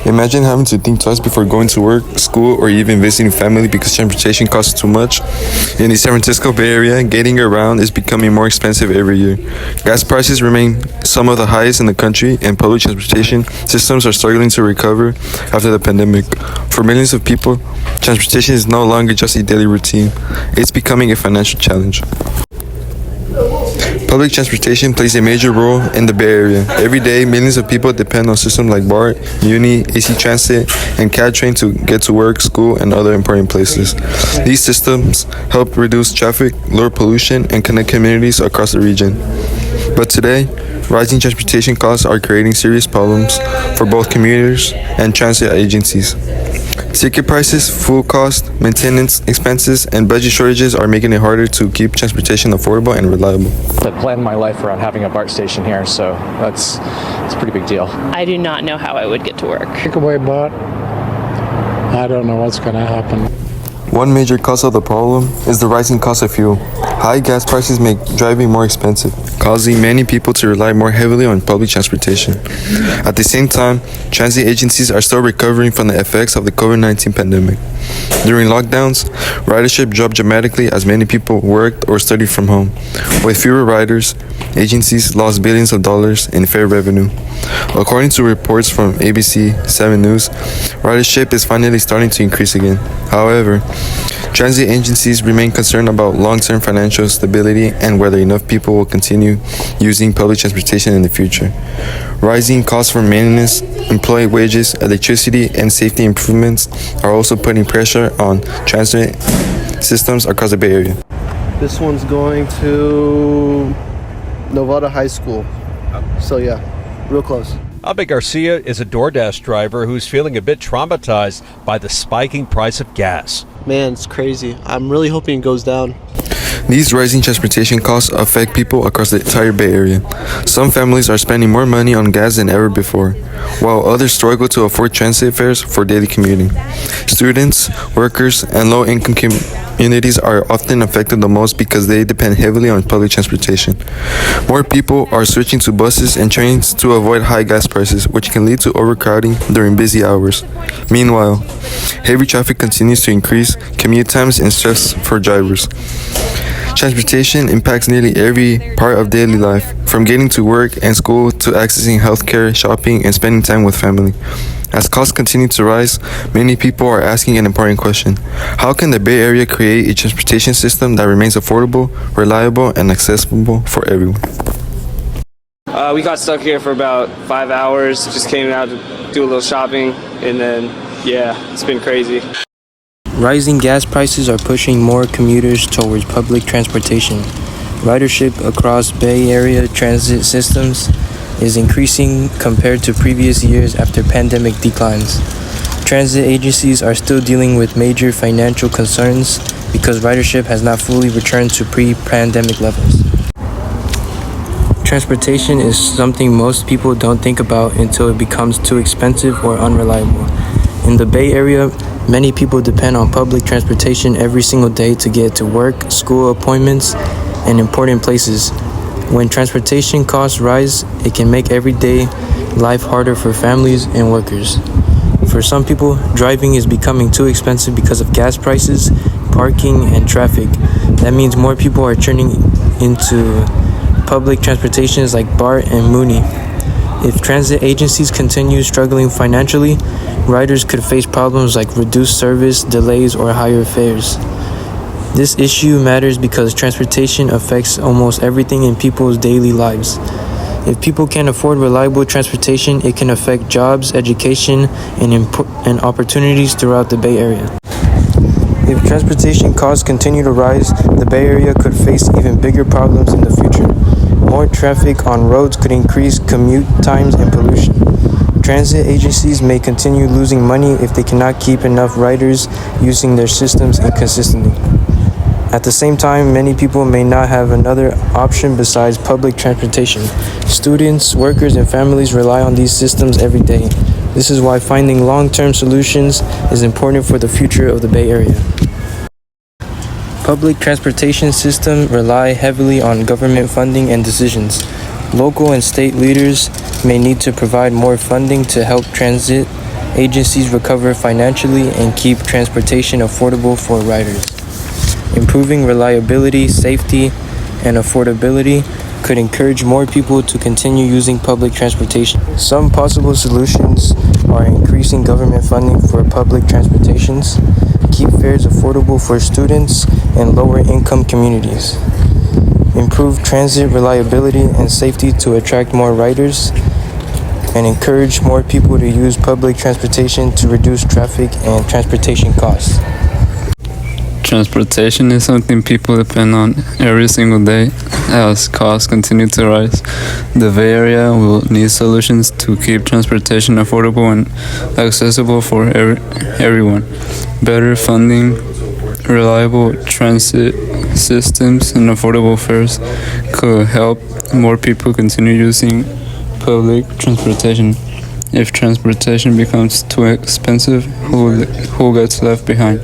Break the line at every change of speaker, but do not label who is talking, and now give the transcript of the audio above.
Imagine having to think twice before going to work, school, or even visiting family because transportation costs too much. In the San Francisco Bay Area, getting around is becoming more expensive every year. Gas prices remain some of the highest in the country, and public transportation systems are struggling to recover after the pandemic. For millions of people, transportation is no longer just a daily routine, it's becoming a financial challenge. Public transportation plays a major role in the Bay Area. Every day, millions of people depend on systems like BART, Muni, AC Transit, and CAT Train to get to work, school, and other important places. These systems help reduce traffic, lower pollution, and connect communities across the region. But today, rising transportation costs are creating serious problems for both commuters and transit agencies. Ticket prices, fuel costs, maintenance expenses, and budget shortages are making it harder to keep transportation affordable and reliable.
I planned my life around having a BART station here, so it's a pretty big deal.
I do not know how I would get to work.
Take away BART, I don't know what's going to happen.
One major cause of the problem is the rising cost of fuel. High gas prices make driving more expensive, causing many people to rely more heavily on public transportation. At the same time, transit agencies are still recovering from the effects of the COVID-19 pandemic. During lockdowns, ridership dropped dramatically as many people worked or studied from home. With fewer riders, agencies lost billions of dollars in fare revenue. According to reports from ABC 7 News, ridership is finally starting to increase again. However, transit agencies remain concerned about long-term financial stability and whether enough people will continue using public transportation in the future. Rising costs for maintenance, employee wages, electricity, and safety improvements are also putting pressure on transit systems across the Bay Area.
This one's going to Nevada High School. So yeah, real close.
Abe Garcia is a DoorDash driver who's feeling a bit traumatized by the spiking price of gas.
Man, it's crazy. I'm really hoping it goes down.
These rising transportation costs affect people across the entire Bay Area. Some families are spending more money on gas than ever before, while others struggle to afford transit fares for daily commuting. Students, workers, and low-income communities are often affected the most because they depend heavily on public transportation. More people are switching to buses and trains to avoid high gas prices, which can lead to overcrowding during busy hours. Meanwhile, heavy traffic continues to increase commute times and stress for drivers. Transportation impacts nearly every part of daily life, from getting to work and school to accessing healthcare, shopping, and spending time with family. As costs continue to rise, many people are asking an important question. How can the Bay Area create a transportation system that remains affordable, reliable, and accessible for everyone?
We got stuck here for about 5 hours, just came out to do a little shopping, and then, yeah, it's been crazy.
Rising gas prices are pushing more commuters towards public transportation. Ridership across Bay Area transit systems is increasing compared to previous years after pandemic declines. Transit agencies are still dealing with major financial concerns because ridership has not fully returned to pre-pandemic levels. Transportation is something most people don't think about until it becomes too expensive or unreliable. In the Bay Area, many people depend on public transportation every single day to get to work, school appointments, and important places. When transportation costs rise, it can make everyday life harder for families and workers. For some people, driving is becoming too expensive because of gas prices, parking, and traffic. That means more people are turning into public transportations like BART and Muni. If transit agencies continue struggling financially, riders could face problems like reduced service, delays, or higher fares. This issue matters because transportation affects almost everything in people's daily lives. If people can't afford reliable transportation, it can affect jobs, education, and opportunities throughout the Bay Area. If transportation costs continue to rise, the Bay Area could face even bigger problems in the future. More traffic on roads could increase commute times and pollution. Transit agencies may continue losing money if they cannot keep enough riders using their systems consistently. At the same time, many people may not have another option besides public transportation. Students, workers, and families rely on these systems every day. This is why finding long-term solutions is important for the future of the Bay Area. Public transportation systems rely heavily on government funding and decisions. Local and state leaders may need to provide more funding to help transit agencies recover financially and keep transportation affordable for riders. Improving reliability, safety, and affordability could encourage more people to continue using public transportation. Some possible solutions are increasing government funding for public transportations, keep fares affordable for students and lower income communities, improve transit reliability and safety to attract more riders, and encourage more people to use public transportation to reduce traffic and transportation costs.
Transportation is something people depend on every single day as costs continue to rise. The Bay Area will need solutions to keep transportation affordable and accessible for everyone. Better funding, reliable transit systems, and affordable fares could help more people continue using public transportation. If transportation becomes too expensive, who gets left behind?